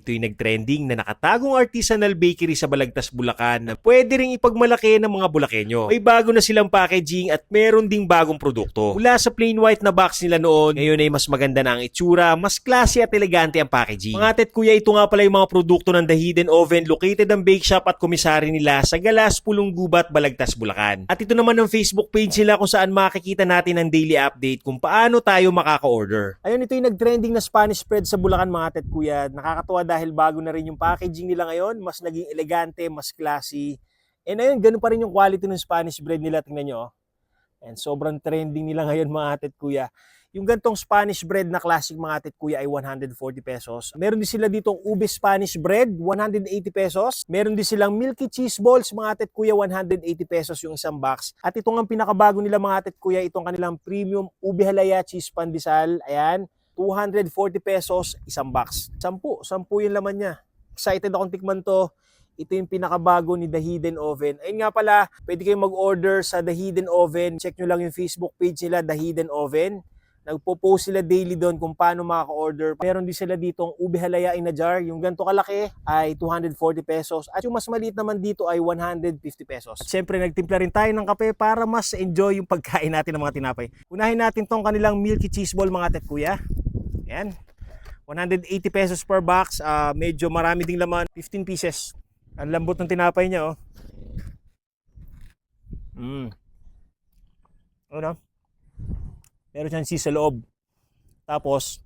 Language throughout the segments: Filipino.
Ito'y nagtrending na nakatagong artisanal bakery sa Balagtas, Bulacan na pwede ring ipagmalaki ng mga Bulakenyo. May bago na silang packaging at meron ding bagong produkto. Mula sa plain white na box nila noon, ngayon ay mas maganda na ang itsura, mas classy at elegante ang packaging. Mga tet kuya, ito nga pala yung mga produkto ng The Hidden Oven, located ang bake shop at komisari nila sa Galas, Pulong Gubat, Balagtas, Bulacan. At ito naman ang Facebook page nila kung saan makikita natin ang daily update kung paano tayo makaka-order. Ayun, ito yung nag-trending na Spanish spread sa Bulacan mga tet kuya. Nakakatuwa dahil bago na rin yung packaging nila ngayon, mas naging elegante, mas classy. And ayun, ganun pa rin yung quality ng Spanish bread nila, tingnan nyo. And sobrang trending nila ngayon mga tet kuya. Yung gantong Spanish bread na classic mga tet kuya ay 140 pesos. Meron din sila ditong ube Spanish bread, 180 pesos. Meron din silang milky cheese balls mga tet kuya, 180 pesos yung isang box. At itong ang pinakabago nila mga tet kuya, itong kanilang premium ube halaya cheese pandesal. Ayan, 240 pesos isang box. 10 yung laman niya. Excited akong tikman to. Ito yung pinakabago ni The Hidden Oven. Ayun nga pala, pwede kayong mag-order sa The Hidden Oven. Check nyo lang yung Facebook page nila, The Hidden Oven. Nagpo-post sila daily doon kung paano makaka-order. Meron din sila ditong ube halaya in a jar. Yung ganito kalaki ay 240 pesos. At yung mas maliit naman dito ay 150 pesos. At syempre, nagtimpla rin tayo ng kape para mas enjoy yung pagkain natin ng mga tinapay. Unahin natin tong kanilang milky cheese ball mga tet kuya. Ayan. 180 pesos per box. Medyo marami ding laman. 15 pieces. Ang lambot ng tinapay niya, oh. Ano? Meron siyang cheese sa loob. Tapos,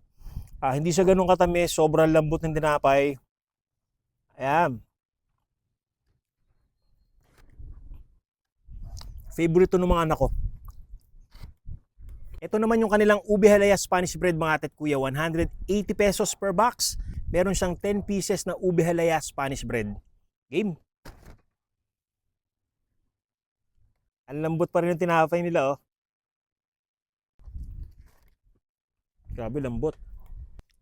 hindi siya ganun katamis. Sobrang lambot ng tinapay. Ayan. Favorite to ng mga anak ko. Ito naman yung kanilang ube halaya Spanish bread mga tet kuya. 180 pesos per box. Meron siyang 10 pieces na ube halaya Spanish bread. Game. Ang lambot pa rin yung tinapay nila, oh. Grabe, lambot.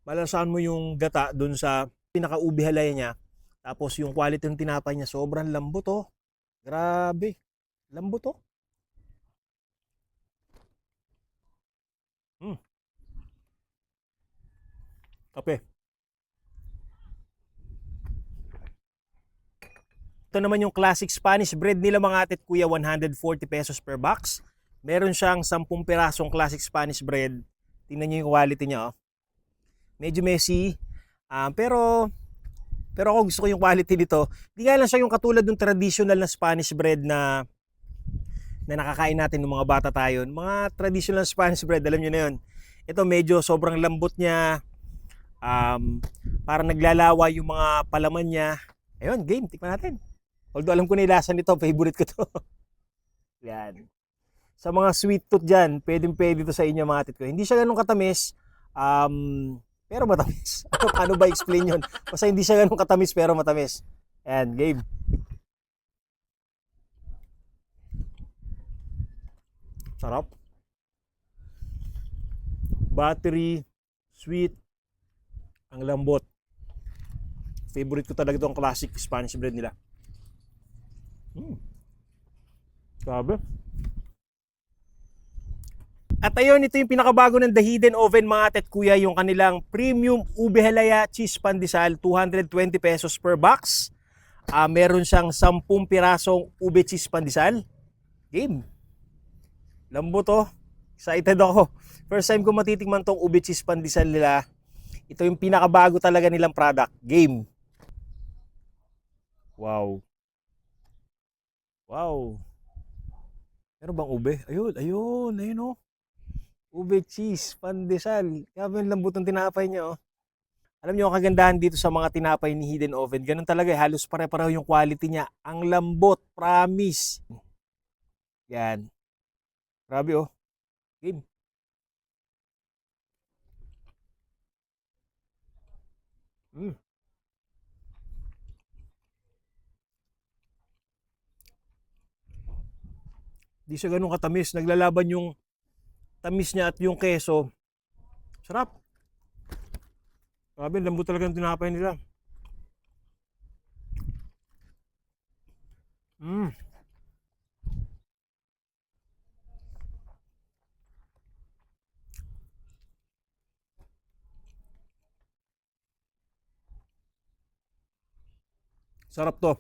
Malasahan mo yung gata dun sa pinaka-ube halaya niya. Tapos yung quality ng tinapay niya, sobrang lambot, oh. Grabe. Lambot, oh. Kape. Ito naman yung classic Spanish bread nila mga tet kuya, 140 pesos per box. Meron siyang 10 pirasong classic Spanish bread. Tingnan niyo yung quality niya, oh. Medyo messy. Pero ako gusto ko yung quality nito. Di nga lang siya yung katulad ng traditional na Spanish bread na nakakain natin ng mga bata tayo. Mga traditional Spanish bread, alam niyo na yun. Ito medyo sobrang lambot niya. Parang naglalawa yung mga palaman niya. Ayun, game, tikman natin. Although alam ko na yung lasa nito, favorite ko to. Yan. Sa mga sweet tooth dyan, pwede to sa inyo mga tit ko. Hindi siya ganun katamis, pero matamis. Paano ba explain yun? Basta hindi siya ganun katamis, pero matamis. Ayan, game. Sarap. Buttery, sweet, ang lambot. Favorite ko talaga itong classic Spanish bread nila. Grabe. At ayun, ito yung pinakabago ng The Hidden Oven mga tet kuya, yung kanilang premium ube halaya cheese pandesal, 220 pesos per box. Meron siyang 10 pirasong ube cheese pandesal. Game. Lambot, oh. Excited ako. First time ko matitikman tong ube cheese pandesal nila. Ito yung pinakabago talaga nilang product. Game. Wow. Wow. Meron bang ube? Ayun, oh. Ube cheese, pandesal. Grabe yung lambot ng tinapay niya, oh. Alam niyo ang kagandahan dito sa mga tinapay ni Hidden Oven. Ganun talaga, halos pare-pareho yung quality niya. Ang lambot, promise. Yan. Grabe, oh. Game. Di siya ganun katamis. Naglalaban yung tamis niya at yung keso. Sarap. Grabe, lambot talaga ng tinapay nila. Sarap to.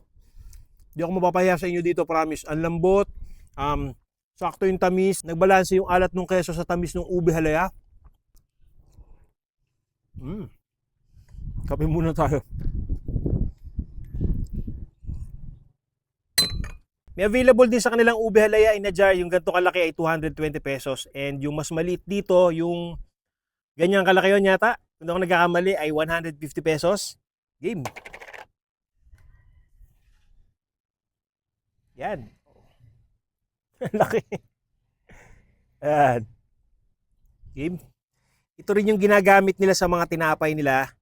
Di ako mapapahiya sa inyo dito, promise. Ang lambot, sakto yung tamis. Nagbalanse yung alat ng keso sa tamis ng ube halaya. Kape muna tayo. May available din sa kanilang ube halaya in a jar. Yung ganito kalaki ay 220 pesos. And yung mas maliit dito, yung ganyang kalaki yun yata, kung ako nagkakamali, ay 150 pesos. Game. Yan. Laki. Yan. Game. Ito rin yung ginagamit nila sa mga tinapay nila.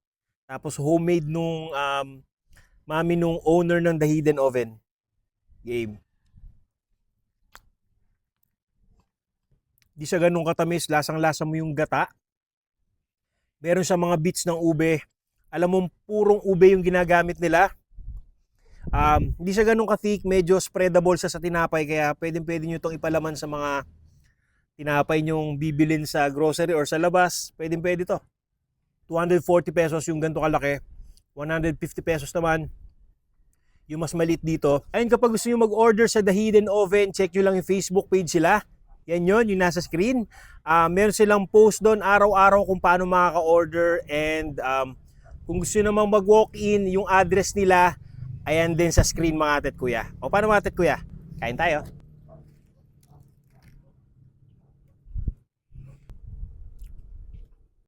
Tapos homemade nung mami nung owner ng The Hidden Oven. Game. Di siya ganun katamis. Lasang-lasa mo yung gata. Meron siya mga bits ng ube. Alam mo, purong ube yung ginagamit nila. Hindi siya ganun ka-thick, medyo spreadable siya sa tinapay, kaya pwede nyo itong ipalaman sa mga tinapay nyong bibilin sa grocery or sa labas. Pwede to. 240 pesos yung ganito kalaki. 150 pesos naman yung mas maliit dito. Ayun, kapag gusto nyo mag-order sa The Hidden Oven, check nyo lang yung Facebook page sila. Yan yun, yung nasa screen. Meron silang post doon araw-araw kung paano makaka-order, and kung gusto nyo namang mag-walk-in, yung address nila, ayan din sa screen mga atet kuya. O paano mga atet kuya? Kain tayo.